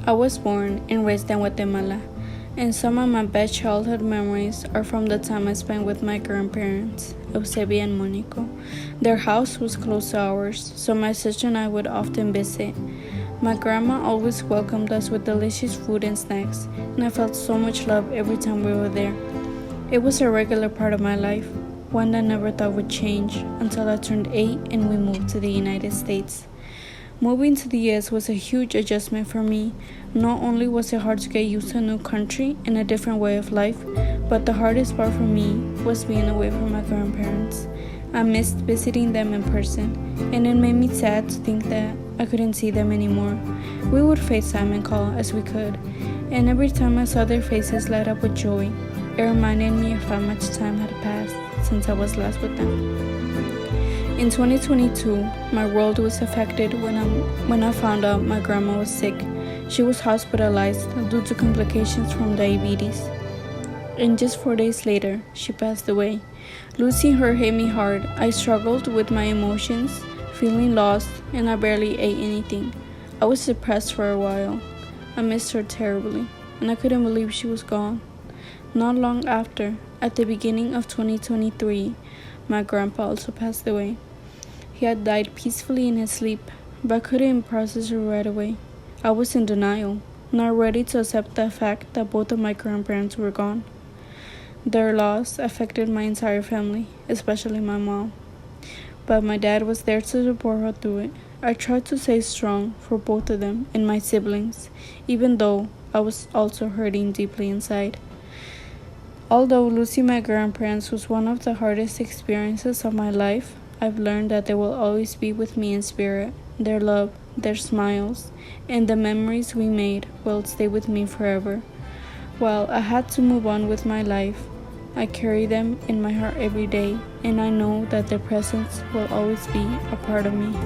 I was born and raised in Guatemala, and some of my best childhood memories are from the time I spent with my grandparents, Eusebia and Monico. Their house was close to ours, so my sister and I would often visit. My grandma always welcomed us with delicious food and snacks, and I felt so much love every time we were there. It was a regular part of my life, one that I never thought would change until I turned 8 and we moved to the United States. Moving to the US was a huge adjustment for me. Not only was it hard to get used to a new country and a different way of life, but the hardest part for me was being away from my grandparents. I missed visiting them in person, and it made me sad to think that I couldn't see them anymore. We would FaceTime and call as we could, and every time I saw their faces light up with joy, it reminded me of how much time had passed since I was last with them. In 2022, my world was affected when I found out my grandma was sick. She was hospitalized due to complications from diabetes. And just 4 days later, she passed away. Losing her hit me hard. I struggled with my emotions, feeling lost, and I barely ate anything. I was depressed for a while. I missed her terribly, and I couldn't believe she was gone. Not long after, at the beginning of 2023, my grandpa also passed away. He had died peacefully in his sleep, but I couldn't process it right away. I was in denial, not ready to accept the fact that both of my grandparents were gone. Their loss affected my entire family, especially my mom. But my dad was there to support her through it. I tried to stay strong for both of them and my siblings, even though I was also hurting deeply inside. Although losing my grandparents was one of the hardest experiences of my life, I've learned that they will always be with me in spirit. Their love, their smiles, and the memories we made will stay with me forever. While I had to move on with my life, I carry them in my heart every day, and I know that their presence will always be a part of me.